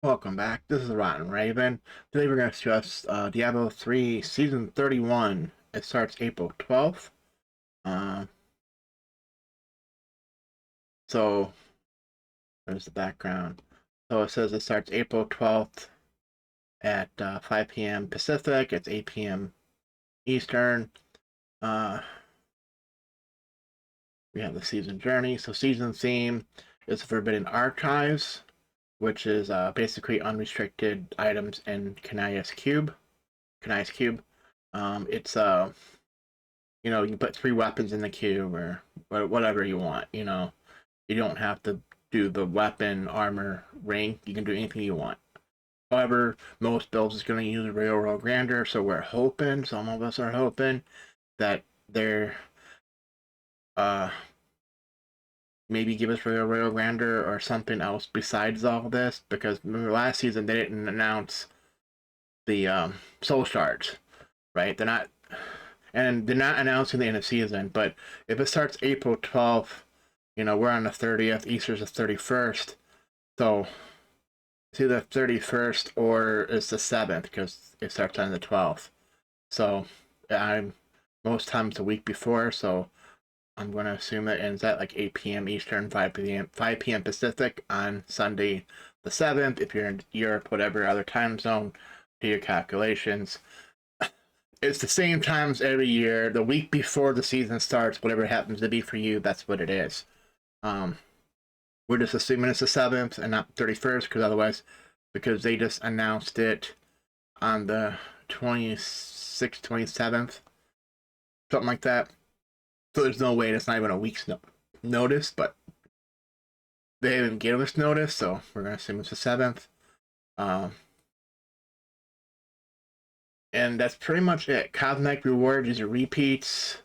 Welcome back. This is Rotten Raven. Today we're going to discuss Diablo 3 Season 31. It starts April 12th. Uh, so, there's the background. So it says it starts April 12th at 5 p.m. Pacific. It's 8 p.m. Eastern. Uh, we have the season journey. So season theme is Forbidden Archives, which is basically unrestricted items in Kanai's Cube. It's you can put 3 weapons in the cube or whatever you want. You don't have to do the weapon, armor, ring. You can do anything you want. However, most builds is going to use Railroad Grandeur, so we're hoping, some of us are hoping, that they're maybe give us Railroad Grandeur or something else besides all this, because remember last season they didn't announce the soul shards, right? They're not announcing the end of season, but if it starts April 12th, we're on the 30th, Easter's the 31st, so it's either 31st or it's the 7th, because it starts on the 12th. So I'm most times the week before, so I'm going to assume it ends at like 8 p.m. Eastern, 5 p.m. Pacific on Sunday the 7th. If you're in Europe, whatever other time zone, do your calculations. It's the same times every year. The week before the season starts, whatever it happens to be for you, that's what it is. We're just assuming it's the 7th and not 31st, because they just announced it on the 26th, 27th, something like that. So there's no way it's not even a week's notice, but they haven't given us notice, so we're going to assume it's the 7th. And that's pretty much it. Cosmetic rewards, these are repeats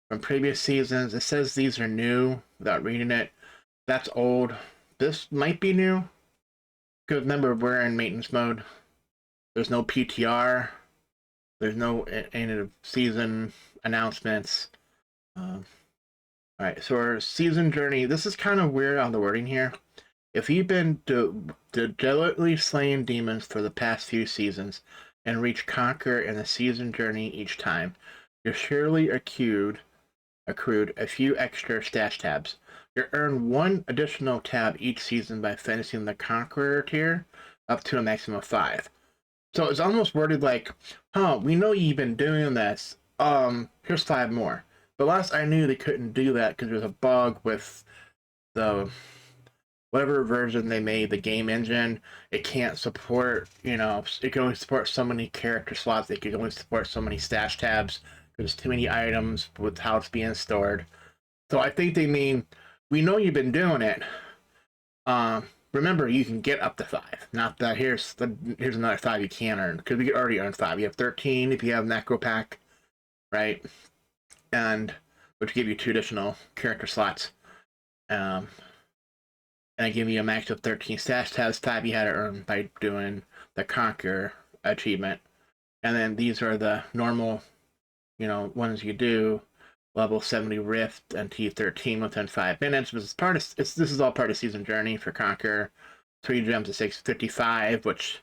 from previous seasons. It says these are new without reading it. That's old. This might be new. Because remember, we're in maintenance mode. There's no PTR. There's no end of season announcements. Alright, so our season journey. This is kind of weird on the wording here. If you've been diligently slaying demons for the past few seasons and reach conquer in the season journey each time, you've surely accrued a few extra stash tabs. You earn 1 additional tab each season by finishing the Conqueror tier up to a maximum of 5. So it's almost worded like, we know you've been doing this. Here's 5 more. But last I knew they couldn't do that because there's a bug with the whatever version they made, the game engine. It can't support, it can only support so many character slots. It can only support so many stash tabs. There's too many items with how it's being stored. So I think they mean, we know you've been doing it. Remember, you can get up to 5. Not that here's another 5 you can earn, because we already earned 5. You have 13 if you have Necro Pack, right? And which give you 2 additional character slots. And I give you a max of 13 stash tabs. 5 you had to earn by doing the Conquer achievement. And then these are the normal, ones you do. Level 70 Rift and T13 within 5 minutes. This is all part of season journey for Conquer. 3 gems to 655, which is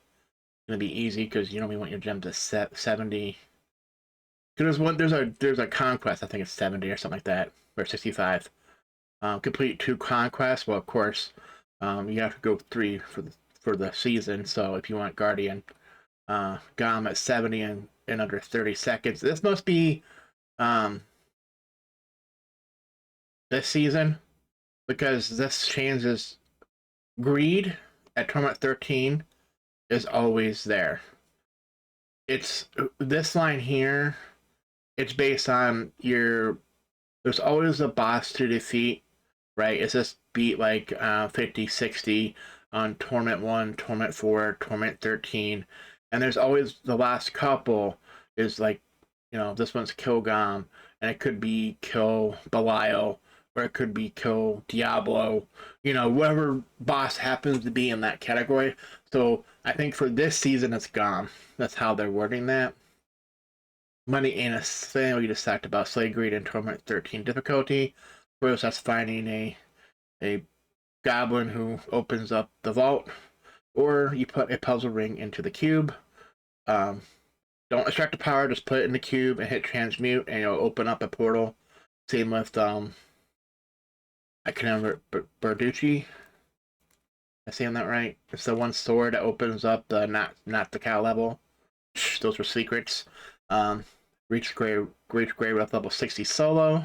gonna be easy because you don't even want your gems to 70. Because there's a conquest, I think it's 70 or something like that, or 65. Complete 2 conquests. Well, of course, you have to go 3 for the season. So if you want Guardian, got them at 70 in under 30 seconds. This must be this season, because this changes. Greed at Torment 13 is always there. It's this line here, it's based on there's always a boss to defeat, right? It's just beat like 50, 60 on Torment 1, Torment 4, Torment 13. And there's always the last couple is like, this one's Kill Gom, and it could be Kill Belial, or it could be Kill Diablo, whatever boss happens to be in that category. So I think for this season it's Gom. That's how they're wording that. Money ain't a thing. We just talked about Slay Greed and Torment 13 difficulty. Whereas that's finding a goblin who opens up the vault. or you put a puzzle ring into the cube. Don't extract the power, just put it in the cube and hit transmute, and it'll open up a portal. Same with I can remember Berducci. Am I saying that right? It's the one sword that opens up the not the cow level. Those were secrets. Reach grade with level 60 solo.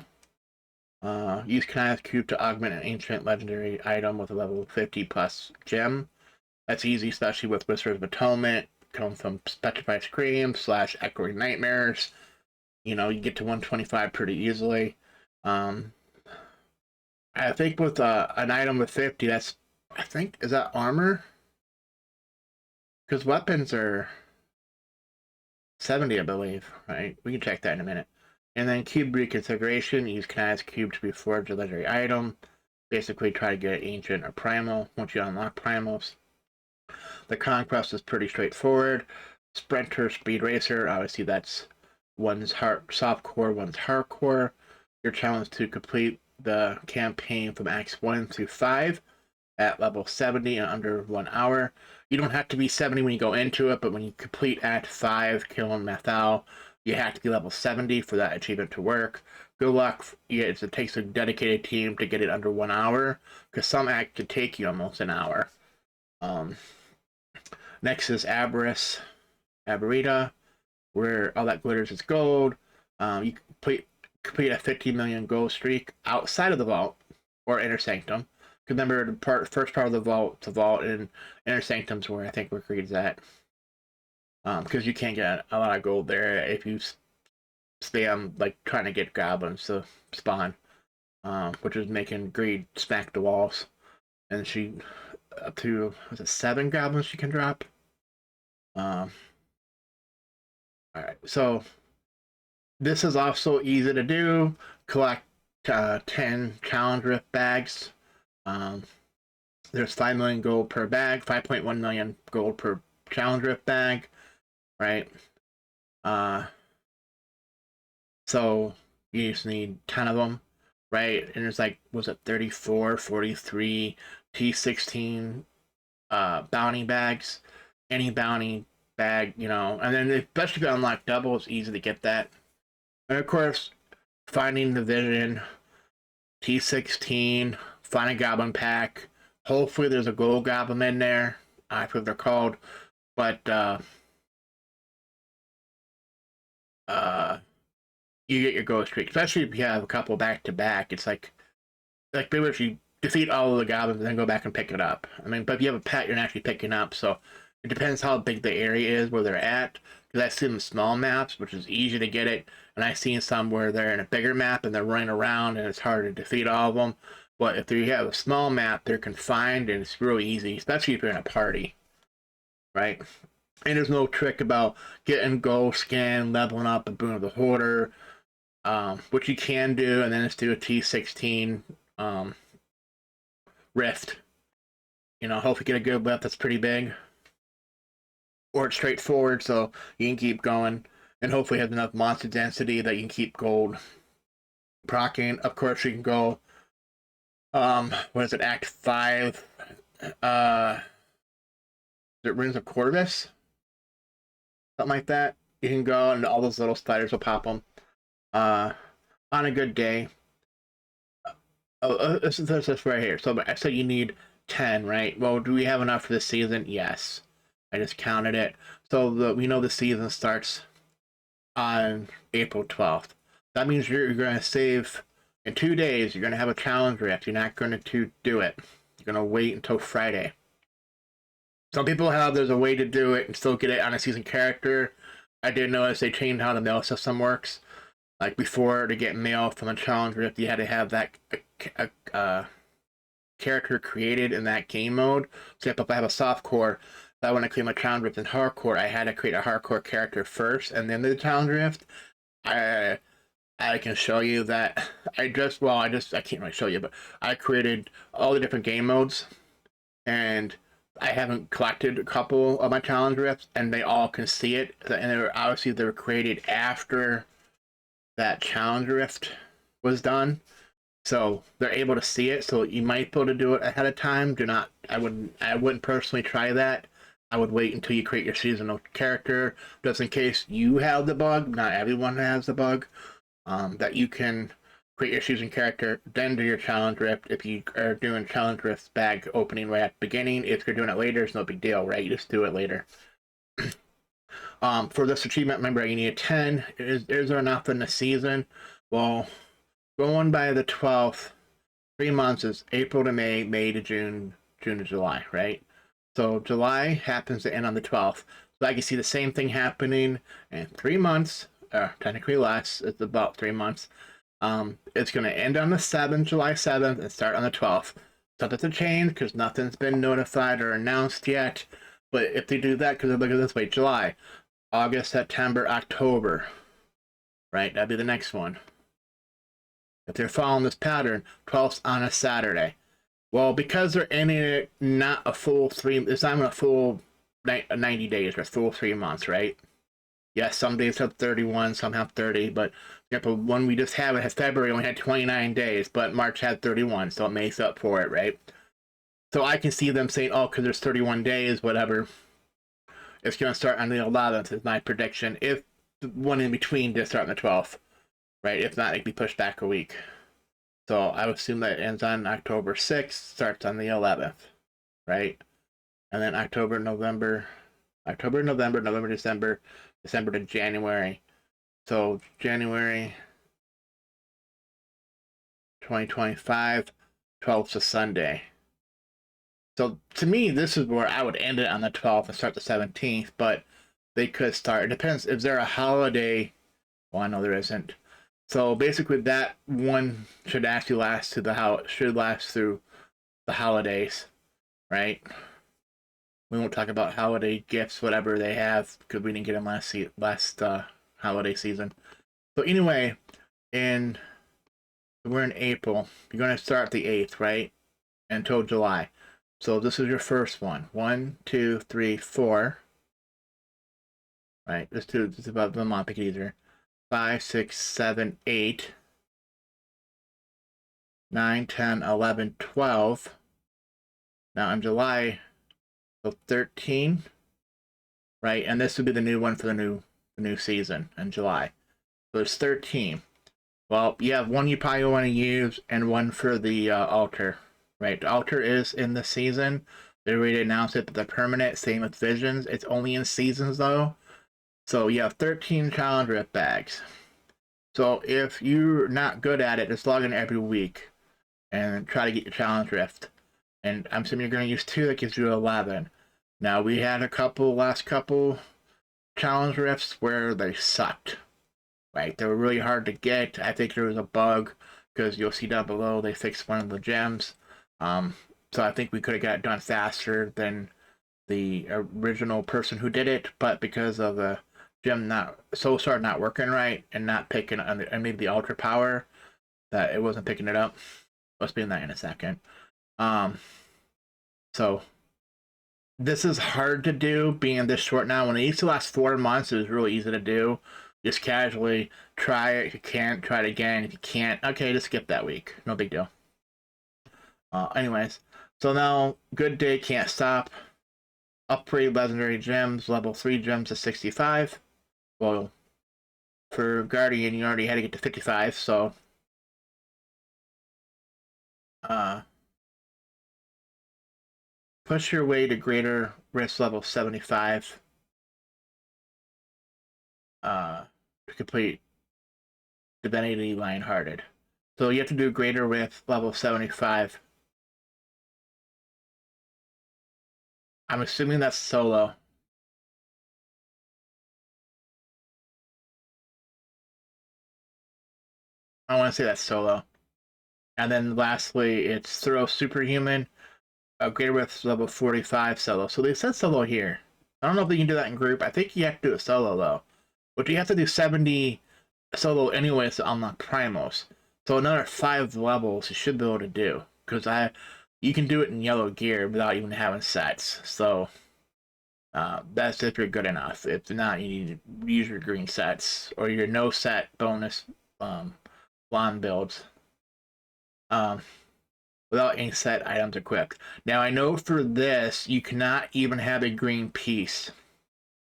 Use Kinetic Cube to augment an ancient legendary item with a level 50 plus gem. That's easy, especially with Whispers of Atonement, come from Petrified Scream / Echoing Nightmares. You know, you get to 125 pretty easily. I think with an item with 50, is that armor? Because weapons are 70, I believe, right? We can check that in a minute. And then cube reconfiguration, use Kinetic Cube to reforge a legendary item. Basically try to get ancient or primal once you unlock primals. The conquest is pretty straightforward. Sprinter, Speed Racer, obviously that's one's soft core, one's hardcore. Your challenge to complete the campaign from Acts 1 through 5 at level 70 in under 1 hour. You don't have to be 70 when you go into it, but when you complete Act 5, killing Mathal, you have to be level 70 for that achievement to work. Good luck. It takes a dedicated team to get it under 1 hour, because some acts could take you almost an hour. Next is Aberita, where all that glitters is gold. You complete a 50 million gold streak outside of the vault or Inner Sanctum. Remember the first part of the vault in Inner Sanctum's where I think Recreed's at. Because you can't get a lot of gold there if you spam like trying to get goblins to spawn, which is making Greed smack the walls. And she up to 7 goblins she can drop. All right, so this is also easy to do. Collect 10 challenge rift bags. There's 5 million gold per bag, 5.1 million gold per challenge rift bag, right? So you just need 10 of them, right? And there's like, was it 34, 43 T16 bounty bags? Any bounty bag, you know, and then especially if you unlock double, it's easy to get that. And of course, finding the vision, T16, find a goblin pack. Hopefully there's a gold goblin in there. I forget what they're called. But you get your gold streak. Especially if you have a couple back to back. It's like pretty much you defeat all of the goblins and then go back and pick it up. I mean, but if you have a pet, you're actually picking up, so it depends how big the area is where they're at. Because I've seen the small maps, which is easy to get it, and I've seen some where they're in a bigger map and they're running around and it's hard to defeat all of them. But if you have a small map, they're confined and it's really easy, especially if you're in a party, right? And there's no trick about getting gold skin, leveling up, and Boon of the Hoarder, which you can do, and then just do a T16 rift. You know, hopefully get a good lift that's pretty big. Or it's straightforward, so you can keep going, and hopefully have enough monster density that you can keep gold procking. Of course, you can go, what is it, Act 5, the Runes of Corvus? Something like that. You can go, and all those little spiders will pop them. On a good day. This is right here. So I said you need 10, right? Well, do we have enough for this season? Yes. I just counted it. So we know the season starts on April 12th. That means you're going to save in 2 days. You're going to have a challenge rift. You're not going to do it. You're going to wait until Friday. Some people have, there's a way to do it and still get it on a season character. I did notice they changed how the mail system works. Like before, to get mail from a challenge rift, you had to have that character created in that game mode. So if I have a soft core, if I want to create my challenge rift in hardcore, I had to create a hardcore character first and then the challenge rift. I can show you that I can't really show you, but I created all the different game modes, and I haven't collected a couple of my challenge rifts, and they all can see it, and they were created after that challenge rift was done, so they're able to see it. So you might be able to do it ahead of time. Do not I wouldn't personally try that. I would wait until you create your seasonal character, just in case you have the bug. Not everyone has the bug. That you can create your season character, then do your challenge rift. If you are doing challenge rift bag opening right at the beginning, if you're doing it later, it's no big deal, right? You just do it later. For this achievement, remember you need a 10. Is there enough in the season? Well, going by the 12th, 3 months is April to May, May to June, June to July, right? So July happens to end on the 12th. So I can see the same thing happening in 3 months, or technically less, it's about 3 months. It's going to end on the 7th, July 7th, and start on the 12th. Subject to change because nothing's been notified or announced yet. But if they do that, because look at this way, July, August, September, October, right? That'd be the next one. If they're following this pattern, 12th on a Saturday. Well, because they're ending it not a full it's not even a full 90 days, or a full 3 months, right? Yes, some days have 31, some have 30, but the one we just had, February only had 29 days, but March had 31, so it makes up for it, right? So I can see them saying, oh, because there's 31 days, whatever, it's going to start on the 11th, is my prediction. If the one in between did start on the 12th, right? If not, it could be pushed back a week. So I would assume that it ends on October 6th, starts on the 11th, right? And then October, November, December, December to January. So January 2025, 12th to Sunday. So to me, this is where I would end it on the 12th and start the 17th, but they could start. It depends. If there a holiday, well, I know there isn't. So basically, that one should actually last through the holidays, right? We won't talk about holiday gifts, whatever they have, because we didn't get them last holiday season. So anyway, we're in April. You're going to start the 8th, right? Until July. So this is your first one. 1, 2, 3, 4. Right? This is about the month, make it easier. 5, 6, 7, 8. 9, 10, 11, 12. Now in July, so 13. Right? And this would be the new one for the new season in July. So it's 13. Well, you have one you probably want to use and one for the altar. Right, the altar is in the season. They already announced it, but the permanent, same with Visions. It's only in seasons though. So you have 13 challenge rift bags. So if you're not good at it, just log in every week and try to get your challenge rift. And I'm assuming you're going to use 2, that gives you 11. Now we had last couple challenge rifts where they sucked. Right, they were really hard to get. I think there was a bug because you'll see down below they fixed one of the gems. So I think we could have got it done faster than the original person who did it, but because of the gem Soulstar not working right and not picking on and maybe the ultra power, that it wasn't picking it up. Let's be in that in a second. So this is hard to do being this short now. When it used to last 4 months, it was really easy to do. Just casually try it. If you can't, try it again. If you can't, okay, just skip that week. No big deal. Anyways, so now Good Day Can't Stop. Upgrade legendary gems, level 3 gems to 65. Well, for Guardian, you already had to get to 55, so push your way to greater risk level 75 to complete Divinity Lionhearted. So you have to do greater with level 75. I'm assuming that's solo. I want to say that's solo. And then lastly, it's Thorough Superhuman, greater with level 45 solo. So they said solo here. I don't know if they can do that in group. I think you have to do it solo though. But you have to do 70 solo anyways to unlock Primals. So another 5 levels you should be able to do. Because you can do it in yellow gear without even having sets. So that's if you're good enough. If not, you need to use your green sets or your no set bonus blonde builds. without any set items equipped. Now, I know for this, you cannot even have a green piece.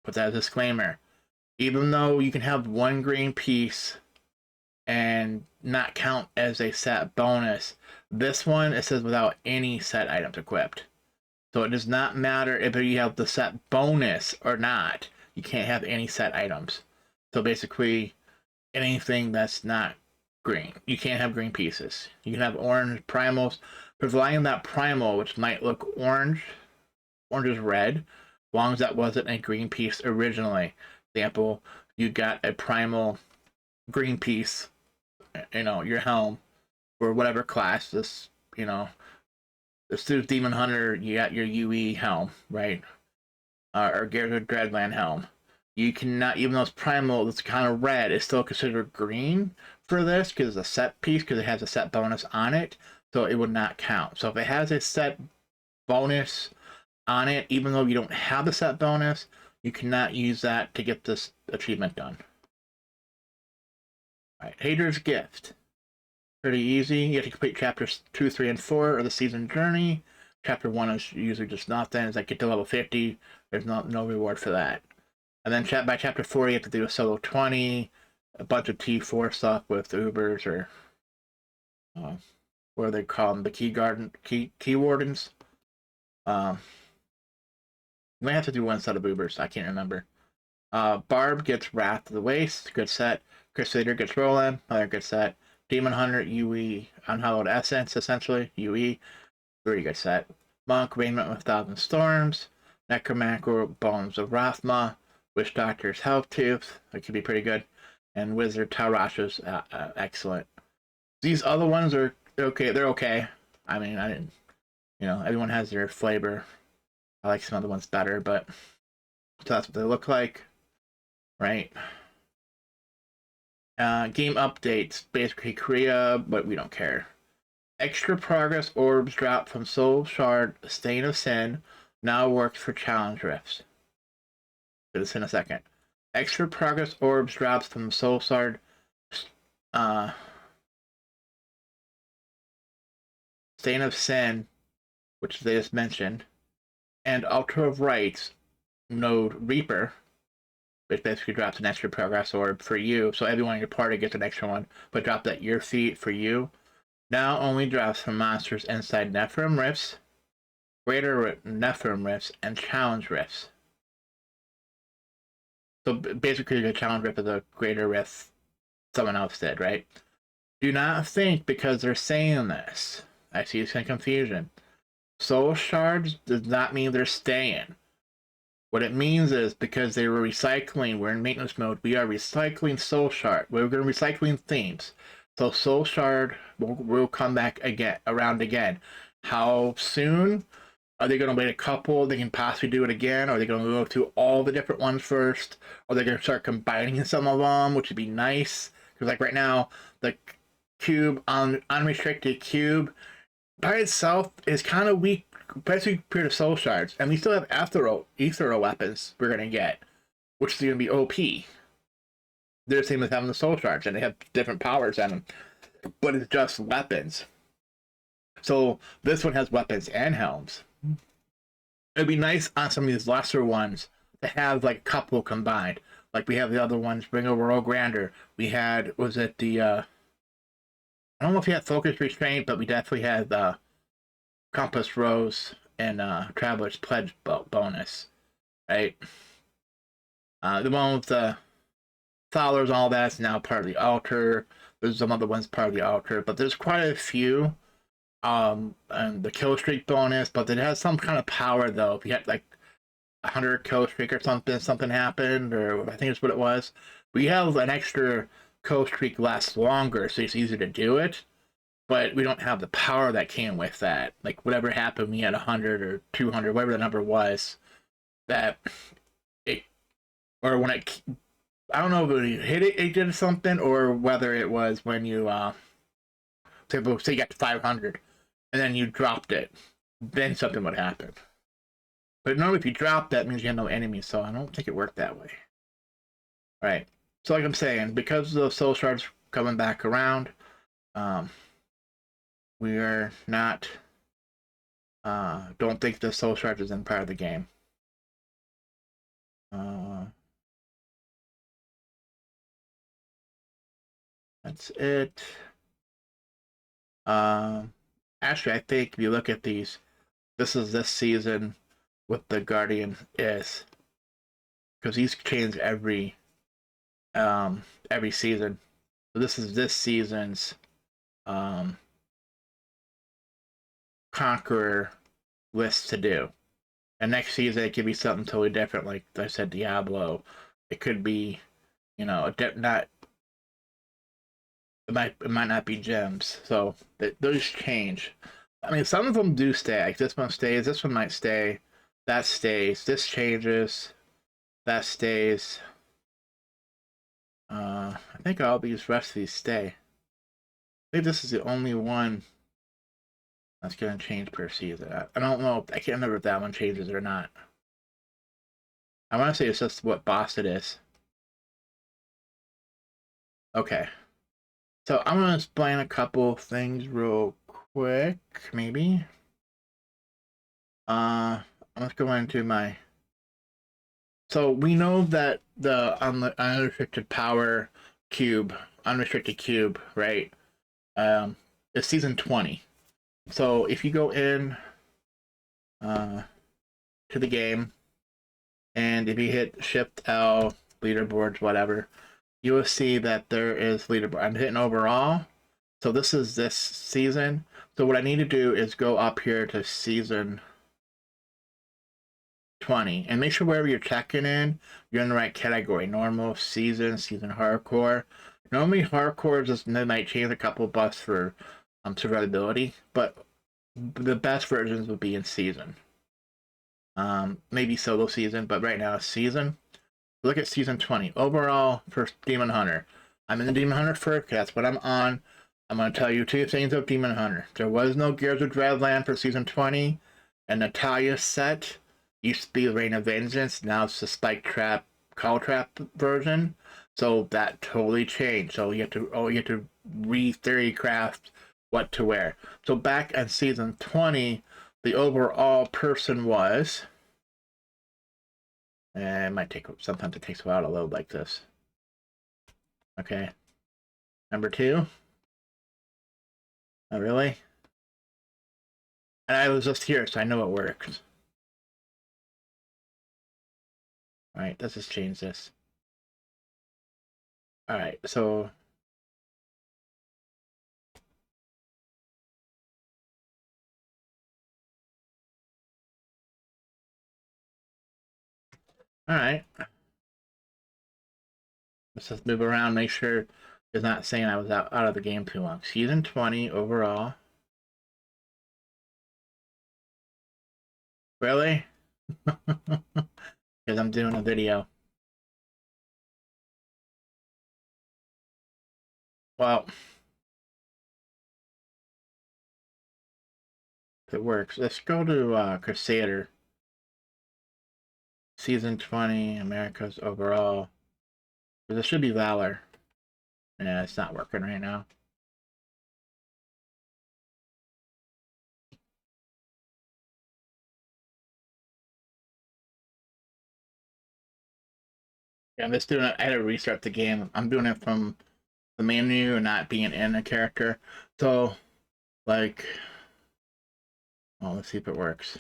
Put that as a disclaimer. Even though you can have one green piece and not count as a set bonus, this one, it says without any set items equipped. So it does not matter if you have the set bonus or not. You can't have any set items. So basically, anything that's not green. You can't have green pieces. You can have orange primals, providing that primal, which might look orange is red, as long as that wasn't a green piece originally. Example, you got a primal green piece, your helm, or whatever class, this Demon Hunter, you got your UE helm, right? Or Gears of Dreadland helm. You cannot, even though it's primal, it's kind of red, it's still considered green for this because it's a set piece, because it has a set bonus on it, so it would not count. So if it has a set bonus on it, even though you don't have the set bonus, you cannot use that to get this achievement done. Alright, Haedrig's Gift. Pretty easy. You have to complete chapters 2, 3, and 4 of the season journey. Chapter 1 is usually just nothing. It's like get to level 50, there's no reward for that. And then by chapter 4, you have to do a solo 20, a bunch of T4 stuff with Ubers, or what do they call them? The key wardens. You might have to do one set of Ubers, I can't remember. Barb gets Wrath of the Waste, good set. Crusader gets Roland, another good set. Demon Hunter, UE, Unhallowed Essence, essentially, UE, very good set. Monk, Raiment with Thousand Storms. Necromancer, Bones of Rathma. Witch Doctor's Health Tooth, that could be pretty good. And Wizard Tarasha's excellent. These other ones are okay, they're okay. I mean, I didn't, everyone has their flavor. I like some other ones better, but so that's what they look like, right? Game updates, basically Korea, but we don't care. Extra progress orbs dropped from Soul Shard Stain of Sin now works for challenge rifts. Do this in a second. Extra progress orbs drops from Soul Shard Stain of Sin, which they just mentioned, and Altar of Rights node Reaper, which basically drops an extra progress orb for you, so everyone in your party gets an extra one, but drop that your feet for you. Now only drops from monsters inside Nephilim Rifts, Greater Nephilim Rifts, and Challenge Rifts. So basically the Challenge Rift is a Greater Rift someone else did, right? Do not think because they're saying this, I see some confusion. Soul Shards does not mean they're staying. What it means is because they were recycling, we're in maintenance mode, we are recycling Soul Shard. We're going to recycling themes. So Soul Shard will come back around again. How soon? Are they going to wait a couple? They can possibly do it again. Are they going to go through all the different ones first? Or are they going to start combining some of them, which would be nice? Because like right now, the cube, unrestricted cube, by itself is kind of weak, especially compared to Soul Shards. And we still have ethereal weapons we're going to get, which is going to be OP. They're the same as having the Soul Shards, and they have different powers in them. But it's just weapons. So this one has weapons and helms. It'd be nice on some of these lesser ones to have like a couple combined. Like we have the other ones, Ring of Royal Grander. We had, was it the, I don't know if we had Focus Restraint, but we definitely had the Compass Rose and Traveler's Pledge bonus, right? The one with the Fowlers, all that's now part of the altar. There's some other ones part of the altar, but there's quite a few. And the kill streak bonus, but it has some kind of power though. If you had like 100 kill streak or something happened, or I think that's what it was. We have an extra kill streak lasts longer, so it's easier to do it. But we don't have the power that came with that. Like whatever happened, we had 100 or 200, whatever the number was. That it, or when it, I don't know if it hit it did something, or whether it was when you say you got to 500. And then you dropped it, then something would happen. But normally if you drop that, it means you have no enemies, so I don't think it worked that way. Alright, so like I'm saying, because the Soul Shards coming back around, We are not, don't think the soul charge is in part of the game. That's it. Actually, I think if you look at these, this is this season with the Guardian is, because these change every season. So this is this season's Conqueror list to do. And next season it could be something totally different, like I said, Diablo. It could be, you know, not. It might not be gems. So those change. I mean, some of them do stay. Like this one stays. This one might stay. That stays. This changes. That stays. I think all these rest of these stay. I think this is the only one that's going to change per season. I don't know. I can't remember if that one changes or not. I want to say it's just what boss it is. Okay. So I'm going to explain a couple things real quick, maybe. Let's go into my... So we know that the unrestricted power cube, unrestricted cube, right, is season 20. So if you go in to the game, and if you hit Shift L, leaderboards, whatever, you will see that there is leaderboard. I'm hitting overall. So this is this season. So what I need to do is go up here to season 20 and make sure wherever you're checking in, you're in the right category. Normal, season, hardcore. Normally hardcore just might change a couple of buffs for survivability, but the best versions would be in season. Maybe solo season, but right now it's season. Look at season 20. Overall for Demon Hunter. I'm in the Demon Hunter first, that's what I'm on. I'm going to tell you two things of Demon Hunter. There was no Gears of Dreadland for season 20, and Natalia's set used to be the Reign of Vengeance, now it's the Spike Trap, Call Trap version. So that totally changed. So you have to re-theory craft what to wear. So back in season 20, the overall person was... it might take, sometimes it takes a while to load like this. Okay. Number 2. Oh, really? And I was just here, so I know it works. Alright, let's just change this. Alright, so... Alright. Let's just move around, make sure it's not saying I was out of the game too long. Season 20 overall. Really? Because I'm doing a video. Well, if it works, let's go to Crusader. Season 20, America's overall. This should be Valor. Yeah, it's not working right now. Yeah, I'm just doing it. I had to restart the game. I'm doing it from the menu and not being in a character. So, like, well, let's see if it works.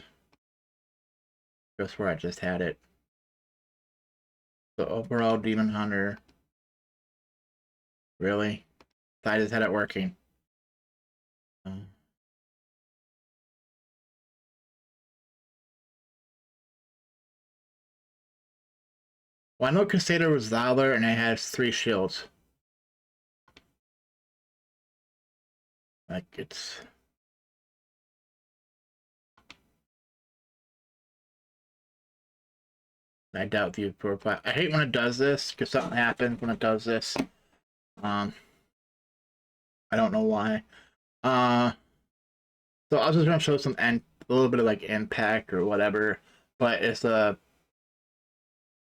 That's where I just had it. So overall Demon Hunter. Really? I just had it working. Well, I know Crusader was Valor and it has 3 shields. Like, it's... I doubt the profile. I hate when it does this, because something happens when it does this. I don't know why. So I was just gonna show some a little bit of like impact or whatever, but it's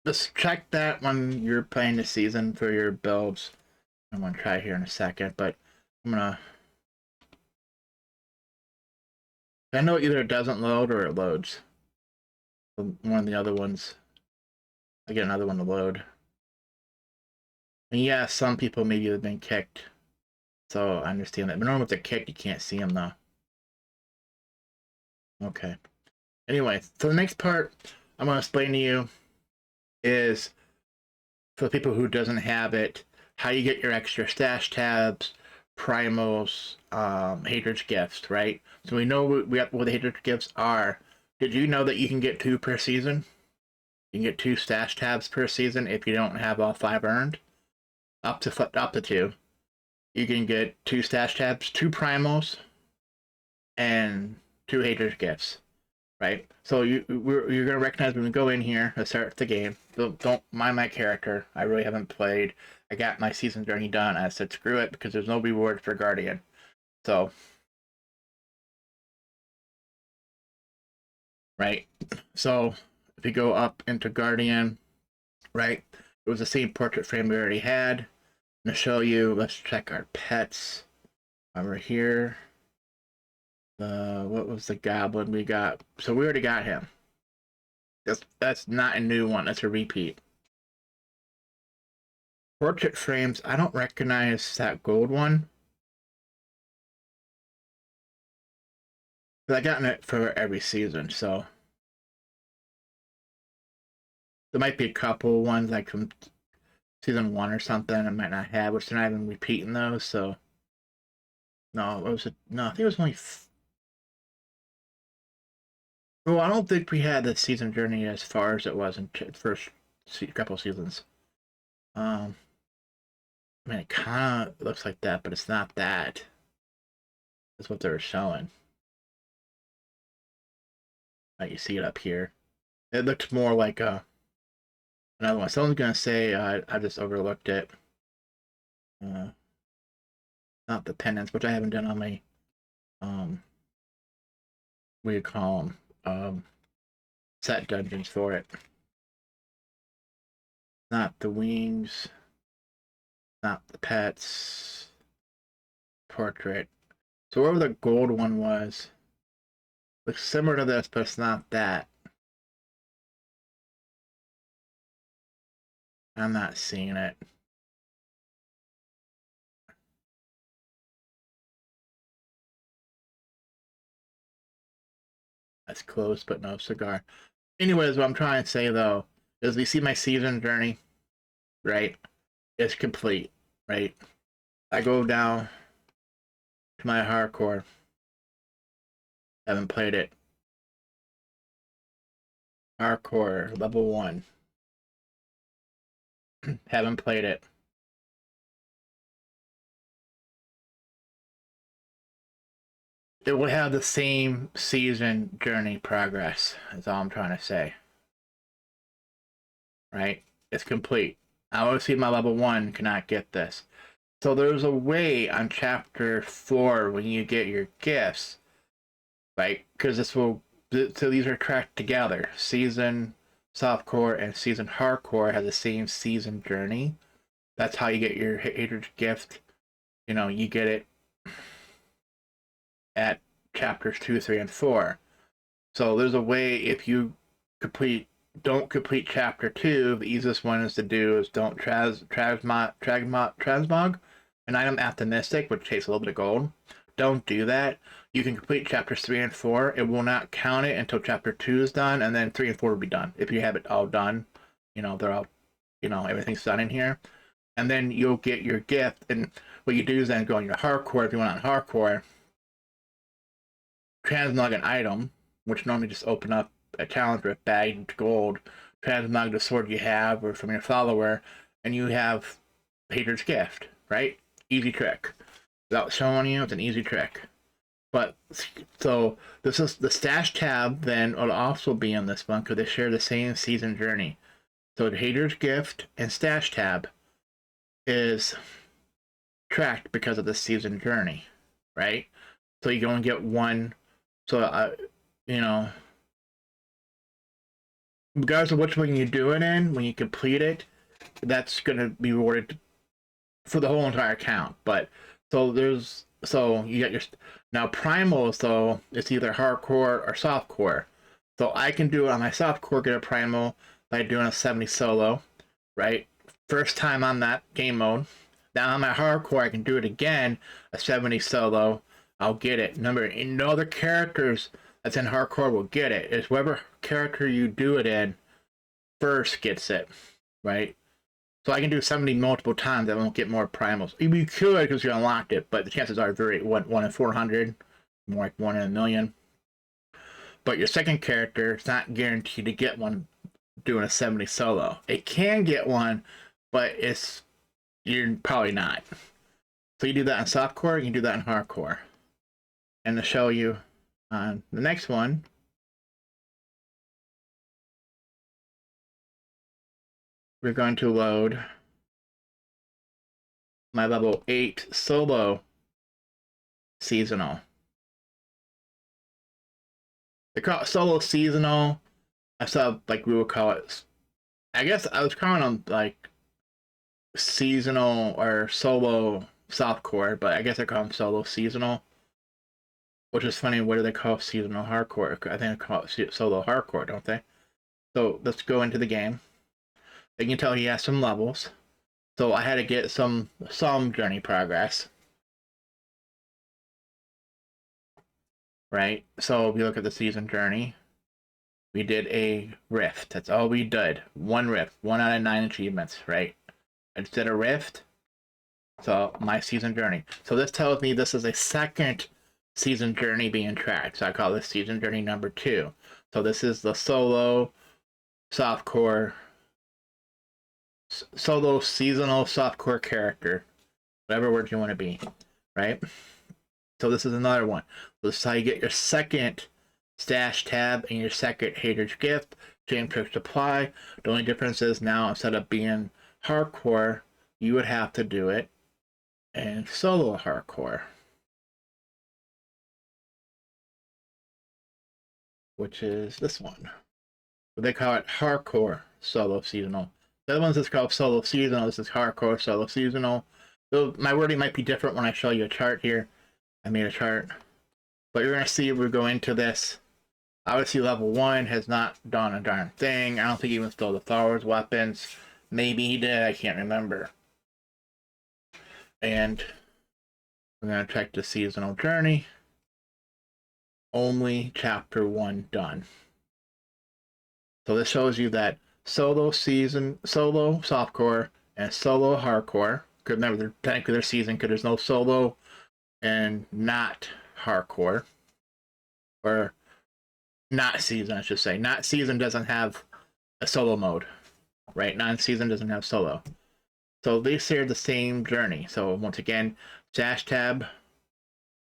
just check that when you're playing the season for your builds. I'm gonna try here in a second, but I'm gonna I know either it doesn't load or it loads. One of the other ones. I get another one to load. And yeah, some people maybe have been kicked. So I understand that. But normally if they're kicked, you can't see them though. Okay. Anyway, so the next part I'm going to explain to you is, for the people who doesn't have it, how you get your extra stash tabs, primals, Haedrig gifts, what the Haedrig gifts are. Did you know that you can get 2 per season? You can get 2 stash tabs per season if you don't have all 5 earned. Up to 2. You can get 2 stash tabs, 2 primals, and 2 Haedrig gifts. Right? So you're gonna recognize when we go in here to start the game. Don't mind my character. I really haven't played. I got my season journey done. I said screw it because there's no reward for Guardian. So right. So if you go up into Guardian, right, it was the same portrait frame we already had. I'm gonna show you. Let's check our pets over here. What was the goblin we got? So we already got him. That's not a new one. That's a repeat. Portrait frames, I don't recognize that gold one. But I gotten it for every season, so there might be a couple ones like from season 1 or something I might not have, which they're not even repeating those, so no, what was it? No, I think it was only well, I don't think we had the season journey as far as it was in the first couple seasons. I mean, it kind of looks like that, but it's not that. That's what they were showing. Like you see it up here. It looked more like another one. Someone's gonna say I just overlooked it. Not the penance, which I haven't done on my what do you call them? Set dungeons for it. Not the wings. Not the pets. Portrait. So wherever the gold one was, looks similar to this, but it's not that. I'm not seeing it. That's close, but no cigar. Anyways, what I'm trying to say though is, we see my season journey, right? It's complete, right? I go down to my hardcore. Haven't played it. Hardcore level 1. Haven't played it. It would have the same season journey progress, is all I'm trying to say. Right? It's complete. I want to see my level 1 cannot get this. So there's a way on chapter 4 when you get your gifts, right? Because so these are tracked together. Season softcore and season hardcore have the same season journey. That's how you get your Haedrig gift. You know, you get it at chapters 2, 3, and 4. So there's a way, if you don't complete chapter 2, the easiest one is to do is don't transmog an item optimistic, which takes a little bit of gold. Don't do that. You can complete chapters 3 and 4. It will not count it until chapter 2 is done, and then 3 and 4 will be done. If you have it all done, you know, they're all, you know, everything's done in here. And then you'll get your gift, and what you do is then go on your hardcore, if you want on hardcore, transmog an item, which normally just open up a challenge with bagged gold, transmog the sword you have or from your follower, and you have Haedrig's gift, right? Easy trick. Without showing you, it's an easy trick. But so this is the stash tab. Then will also be on this one because they share the same season journey. So the Haedrig's gift and stash tab is tracked because of the season journey, right? So you only get one. So you know, regardless of which one you do it in, when you complete it, that's gonna be rewarded for the whole entire account. But so there's So you get your now primals though. It's either hardcore or softcore. So I can do it on my softcore, get a primal by doing a 70 solo, right? First time on that game mode. Now on my hardcore, I can do it again, a 70 solo. I'll get it. Remember, no other characters that's in hardcore will get it. It's whatever character you do it in first gets it, right? So I can do 70 multiple times. I won't get more primals. You could because you unlocked it, but the chances are very 1 in 400, more like 1 in a million. But your second character is not guaranteed to get one doing a 70 solo. It can get one, but you're probably not. So you do that in softcore, you can do that in hardcore. And to show you on the next one, we're going to load my level 8 solo seasonal. They call it solo seasonal. I saw like we would call it. I guess I was calling them like seasonal or solo softcore, but I guess I call them solo seasonal. Which is funny. What do they call seasonal hardcore? I think they call it solo hardcore, don't they? So let's go into the game. You can tell he has some levels. So I had to get some journey progress. Right? So if you look at the season journey, we did a rift. That's all we did. One rift. 1 out of 9 achievements, right? I just did a rift. So my season journey. So this tells me this is a second season journey being tracked. So I call this season journey number 2. So this is the solo softcore solo seasonal softcore character, whatever word you want to be, right? So this is another one. This is how you get your second stash tab and your second Haedrig gift. Same trick apply. The only difference is now instead of being hardcore, you would have to do it in solo hardcore, which is this one. But they call it hardcore solo seasonal. The other one's just called solo seasonal. This is hardcore solo seasonal. So my wording might be different when I show you a chart here. I made a chart. But you're going to see if we go into this. Obviously, level 1 has not done a darn thing. I don't think he even stole the Thor's weapons. Maybe he did. I can't remember. And we're going to check the seasonal journey. Only chapter 1 done. So this shows you that solo softcore and solo hardcore. Because remember, technically they're season because there's no solo and not hardcore. Or not season, I should say. Not season doesn't have a solo mode, right? Non-season doesn't have solo. So these are the same journey. So once again, StashTab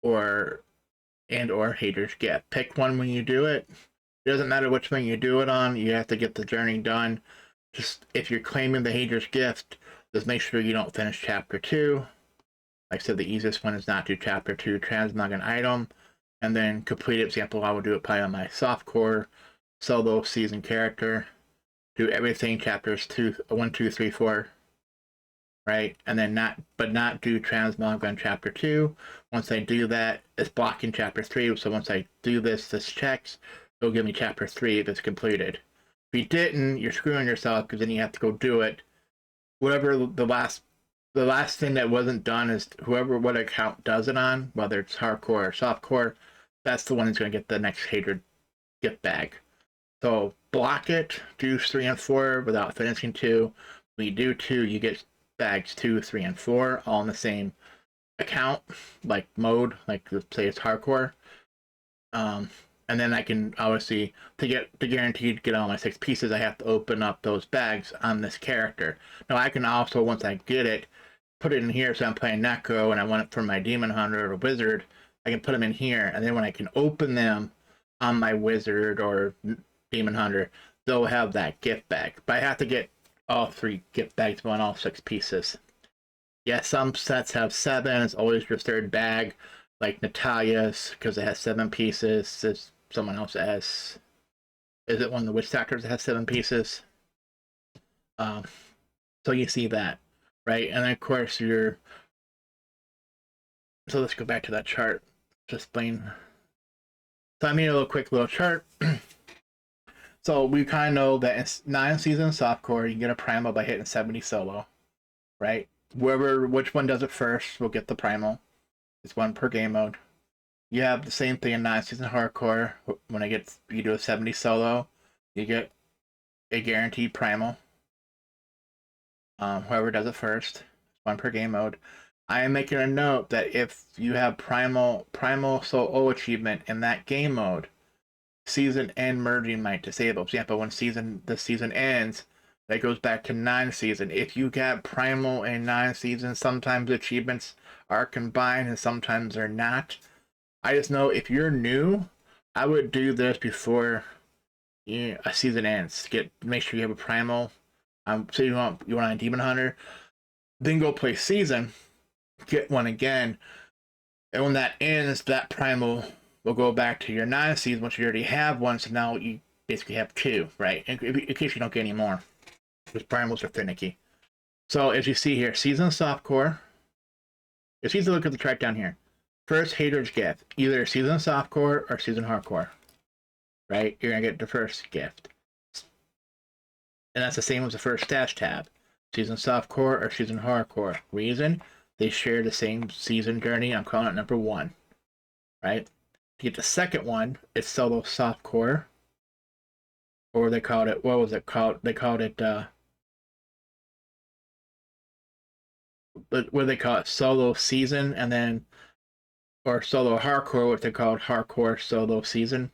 or Haedrig gift. Pick one when you do it. It doesn't matter which one you do it on. You have to get the journey done. Just if you're claiming the Haedrig gift, just make sure you don't finish chapter 2. Like I said, the easiest one is not do chapter 2, transmog an item, and then complete example. I would do it probably on my softcore solo season character. Do everything chapters 1, 2, 3, 4, right? And then not do transmog on chapter 2. Once I do that, it's blocking chapter 3. So once I do this checks, it'll give me chapter 3 if it's completed. If you didn't, you're screwing yourself because then you have to go do it. Whatever the last thing that wasn't done is whoever what account does it on, whether it's hardcore or softcore, that's the one who's going to get the next Haedrig gift bag. So block it, do 3 and 4 without finishing 2. When you do 2, you get bags 2, 3, and 4 all in the same account, like mode, like say it's hardcore. And then I can obviously to guarantee to get all my 6 pieces, I have to open up those bags on this character. Now I can also, once I get it, put it in here. So I'm playing Necro and I want it for my Demon Hunter or Wizard. I can put them in here, and then when I can open them on my Wizard or Demon Hunter, they'll have that gift bag. But I have to get all 3 gift bags on all 6 pieces. Yeah, some sets have 7. It's always your 3rd bag, like Natalia's, because it has 7 pieces. There's someone else that has. Is it one of the Witch Doctors that has 7 pieces? So you see that, right? And then of course your So let's go back to that chart to explain. So I made a quick little chart. So we kind of know that in 9 seasons softcore, you can get a primal by hitting 70 solo, right? Which one does it first will get the primal. It's one per game mode. You have the same thing in 9 season hardcore. When you do a 70 solo, you get a guaranteed primal. Whoever does it first, one per game mode. I am making a note that if you have primal solo achievement in that game mode, season end merging might disable. For example, when the season ends, that goes back to 9 season. If you get primal in 9 seasons, sometimes achievements are combined and sometimes they're not. I just know if you're new, I would do this before a season ends. Make sure you have a primal. So you want a demon hunter, then go play season, get one again, and when that ends, that primal will go back to your 9 season, which you already have one. So now you basically have 2, right? In case you don't get any more, because primals are finicky. So as you see here, season softcore. It's easy to look at the chart down here. First Haedrig gift, either season softcore or season hardcore, right? You're gonna get the first gift, and that's the same as the first stash tab, season softcore or season hardcore. Reason, they share the same season journey. I'm calling it number 1, right? To get the second one, it's solo softcore, or they called it. What was it called? They called it. What do they call it? Solo season, and then. Or solo hardcore, what they called hardcore solo season.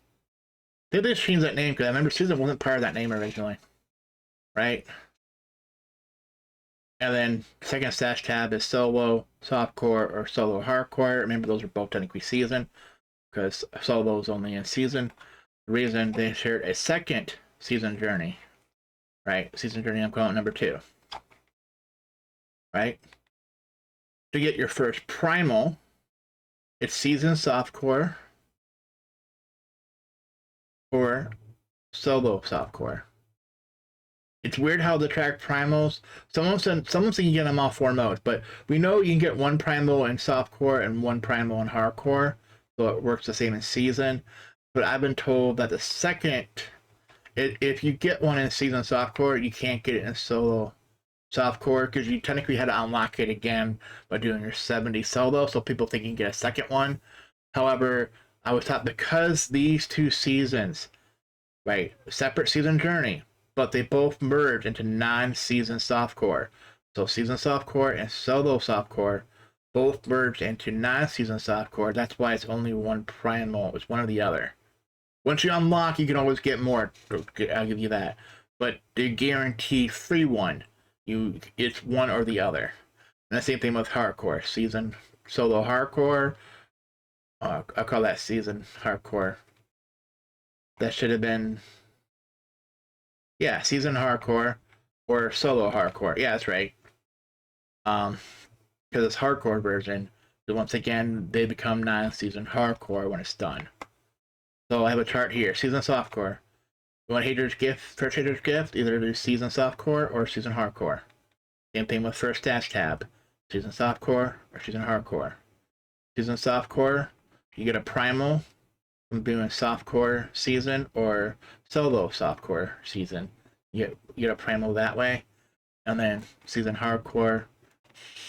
They just changed that name because I remember season wasn't part of that name originally, right? And then second stash tab is solo softcore or solo hardcore. Remember, those are both technically season because solo is only in season. The reason they shared a second season journey, right? Season journey, I'm calling it number 2, right? To get your first primal, it's season softcore or solo softcore. It's weird how they track primals. Someone said you can get them all 4 modes, but we know you can get one primal in softcore and one primal in hardcore, so it works the same in season. But I've been told that the second, if you get one in season softcore, you can't get it in solo softcore because you technically had to unlock it again by doing your 70 solo, so people think you can get a second one. However, I was taught because these 2 seasons, right, separate season journey, but they both merge into 9 season softcore. So season softcore and solo softcore both merged into 9 season softcore. That's why it's only one primal. It's one or the other. Once you unlock, you can always get more. I'll give you that. But the guaranteed free one, it's one or the other. And the same thing with hardcore. Season solo hardcore. I'll call that season hardcore. That should have been, yeah, season hardcore or solo hardcore. Yeah, that's right. Because it's hardcore version. So once again, they become 9 season hardcore when it's done. So I have a chart here. Season softcore. You want Haedrig's gift, first Haedrig's gift, either do season softcore or season hardcore. Same thing with first stash tab. Season softcore or season hardcore. Season softcore, you get a primal from doing softcore season or solo softcore season. You get a primal that way. And then season hardcore,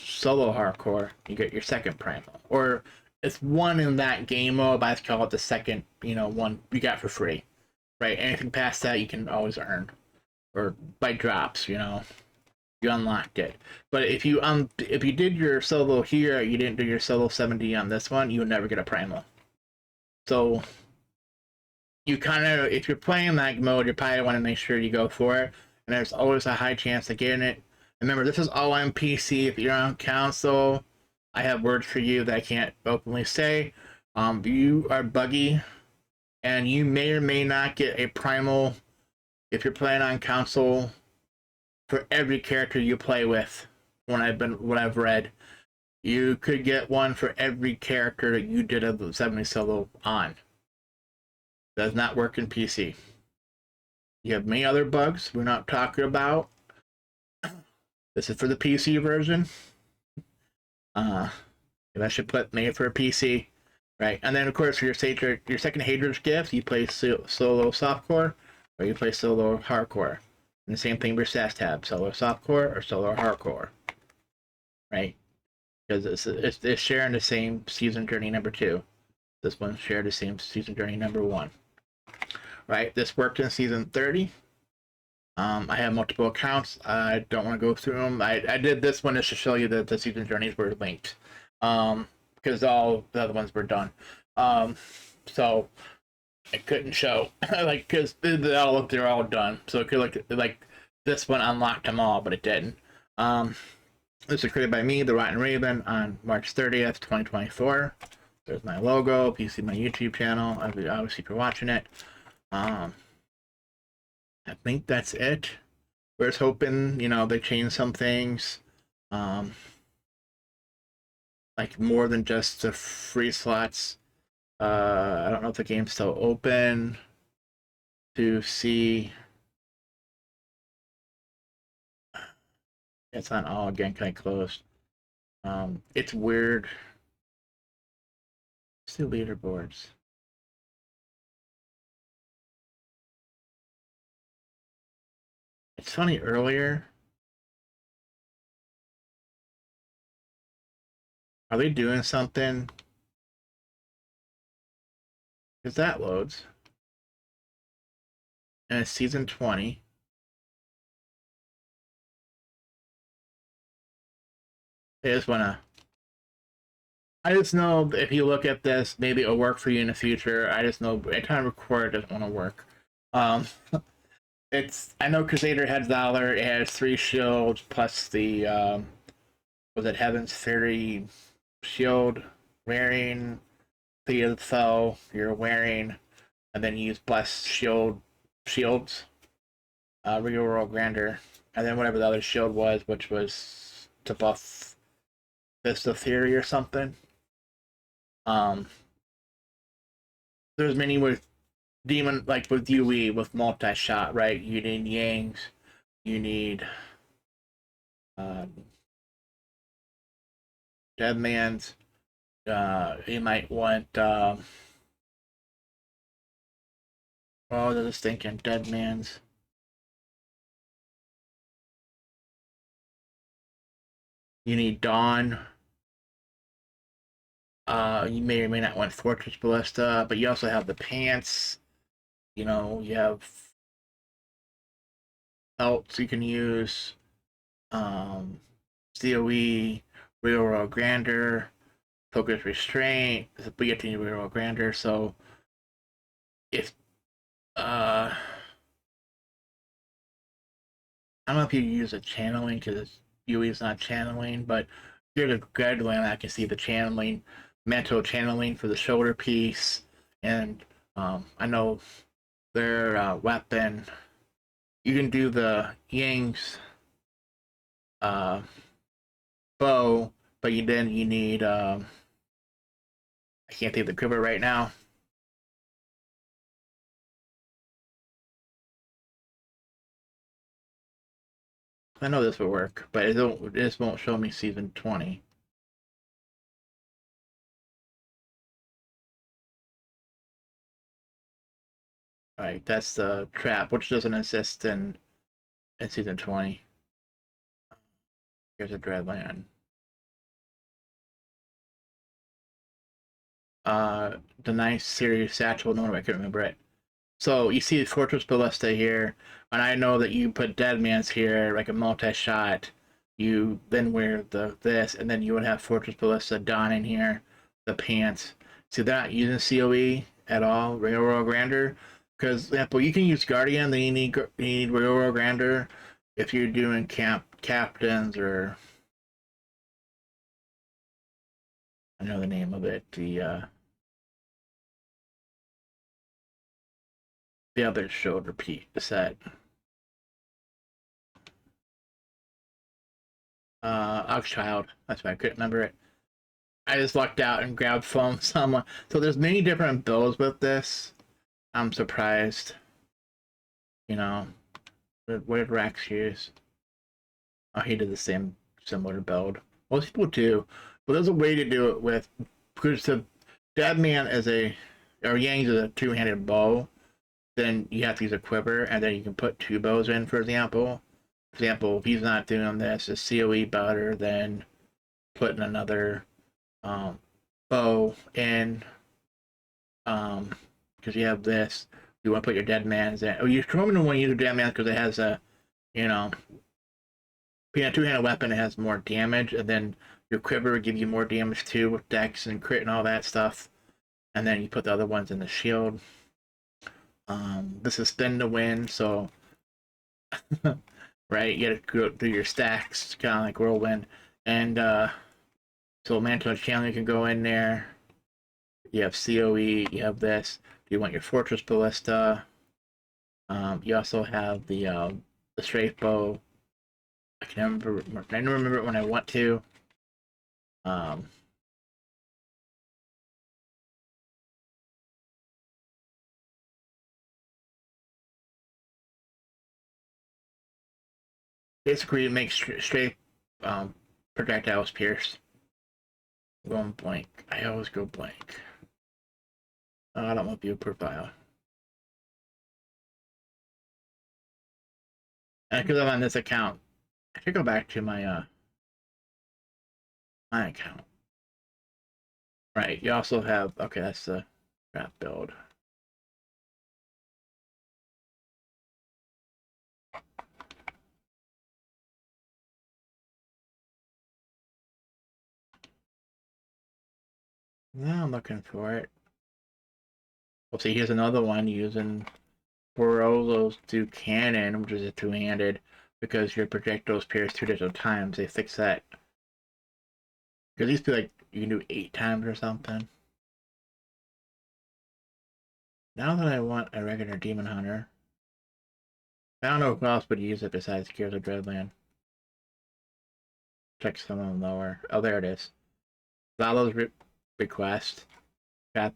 solo hardcore, you get your second primal. Or it's one in that game mode, but I call it the second, one you got for free. Right? Anything past that you can always earn. Or by drops, you unlocked it. But if you did your solo here, you didn't do your solo 70 on this one, you would never get a primal. So you kind of, if you're playing that mode, you probably want to make sure you go for it. And there's always a high chance of getting it. Remember, this is all on PC. If you're on console, I have words for you that I can't openly say. You are buggy, and you may or may not get a primal if you're playing on console for every character you play with. What I've read, you could get one for every character that you did a 70 solo on. Does not work in PC. You have many other bugs we're not talking about. This is for the PC version. If That should put made for a PC, right? And then of course for your second Haedrig gift, you play solo softcore or you play solo hardcore. And the same thing for StashTabs, solo softcore or solo hardcore, right? Because it's sharing the same season journey number 2. This one shared the same season journey number 1, right? This worked in season 30. I have multiple accounts. I don't want to go through them. I did this one just to show you that the season journeys were linked, because all the other ones were done. So I couldn't show like because they're all done. So it could like this one unlocked them all, but it didn't. This was created by me, the Rotten Raven, on March 30th, 2024. There's my logo. If you see my YouTube channel, obviously if you're watching it. I think that's it. We're just hoping, you know, they change some things. Like more than just the free slots. I don't know if the game's still open to see. It's not all again, kind of closed. It's weird. Let's do leaderboards. It's funny, earlier. Are they doing something? Because that loads. And it's season 20. I just know if you look at this, maybe it'll work for you in the future. I just know anytime record it doesn't want to work. I know Crusader has Dollar. It has 3 shields plus the was it Heaven's Fairy shield wearing the foe you're wearing, and then you use Blessed shields, Real World Grander, and then whatever the other shield was, which was to buff Fist of Theory or something. There's many with demon, like with UE with multi-shot, right? You need Yangs, you need Deadman's. You might want oh, they're just thinking Deadman's. You need Dawn. You may or may not want Fortress Ballista, but you also have the pants. You know, you have belts you can use. COE, Real World Grander, Focus Restraint, we get to Real World Grander, so if I don't know if you use a channeling because UE is not channeling, but here's a guideline. I can see the channeling, mental channeling for the shoulder piece, and I know their weapon. You can do the Yang's bow, but you need I can't think of the quiver right now. I know this will work, but this won't show me season 20. Alright, that's the trap, which doesn't exist in season 20. Here's a Dreadland. The nice series satchel, no, I couldn't remember it. So you see Fortress Ballista here, and I know that you put Deadman's here, like a multi-shot. You then wear this, and then you would have Fortress Ballista Dawn in here, the pants. See, they're not using COE at all, Real World Grander. Because, example, you can use Guardian, then you need Real World Grander if you're doing captains or I know the name of it, the other shoulder piece set. Oxchild. That's why I couldn't remember it. I just lucked out and grabbed foam someone. So there's many different builds with this. I'm surprised. You know, what did Rax use? Oh, he did the same similar build. Most people do. But there's a way to do it with, because the Deadman is or Yang's is a two-handed bow. Then you have to use a quiver, and then you can put two bows in, for example. For example, if he's not doing this, is COE better than putting another bow in? Because you have this. You want to put your dead man's in. Oh, you normally want to use your dead man because it has a, being a two-handed weapon, it has more damage, and then your quiver will give you more damage too with dex and crit and all that stuff. And then you put the other ones in the shield. This is spin to win, so right, you gotta go do your stacks, kind of like whirlwind, and so Mantle and Chandler can go in there. You have COE, you have this. You want your Fortress Ballista. You also have the strafe bow. I can never remember it when I want to. Basically, it makes strafe projectiles pierce. Going blank. I always go blank. Oh, I don't want view profile. And because I'm on this account, I should go back to my my account. Right. You also have, okay, that's the trap build. Now I'm looking for it. Well, see, here's another one using Borolo's do cannon, which is a two-handed, because your projectiles pierce 2 additional times. They fix that. Because these feel like you can do 8 times or something. Now that I want a regular Demon Hunter, I don't know who else would use it besides Gears of Dreadland. Check some of them lower. Oh, there it is. Lalo's request. Got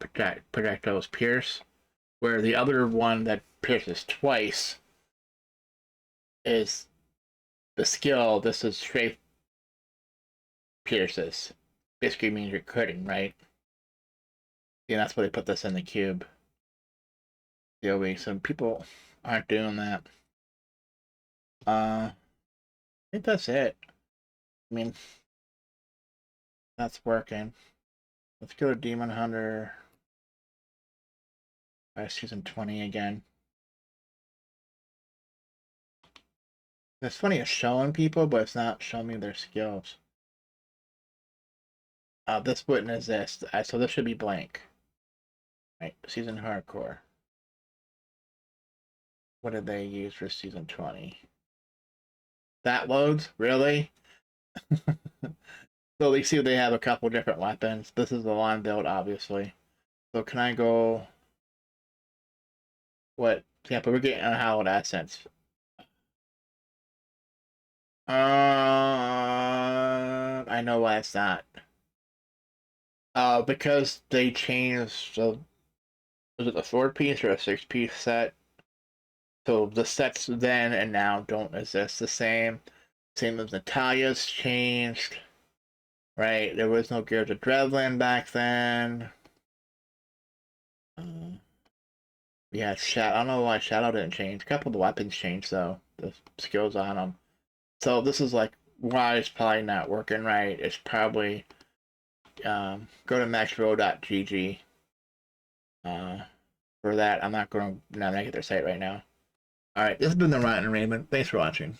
projectiles pierce. Where the other one that pierces twice is the skill. This is straight pierces. Basically means you're critting, right? Yeah, that's why they put this in the cube. DOE. Some people aren't doing that. I think that's it. I mean, that's working. Let's go to Demon Hunter. Season 20 again. It's funny, it's showing people, but it's not showing me their skills. This button is this. So this should be blank. Right, Season Hardcore. What did they use for Season 20? That loads? Really? So you see they have a couple different weapons. This is the line build, obviously. So can I go... What? Yeah, but we're getting a hallowed essence. I know why it's not. Because they changed the... Was it a 4-piece or a 6-piece set? So the sets then and now don't exist the same. Same as Natalia's changed. Right? There was no Gears of Dreadland back then. Yeah, I don't know why Shadow didn't change. A couple of the weapons changed, though. The skills on them. So this is like why it's probably not working right. It's probably go to maxrow.gg for that. I'm not going to navigate their site right now. All right, this has been the Rotten Raymond. Thanks for watching.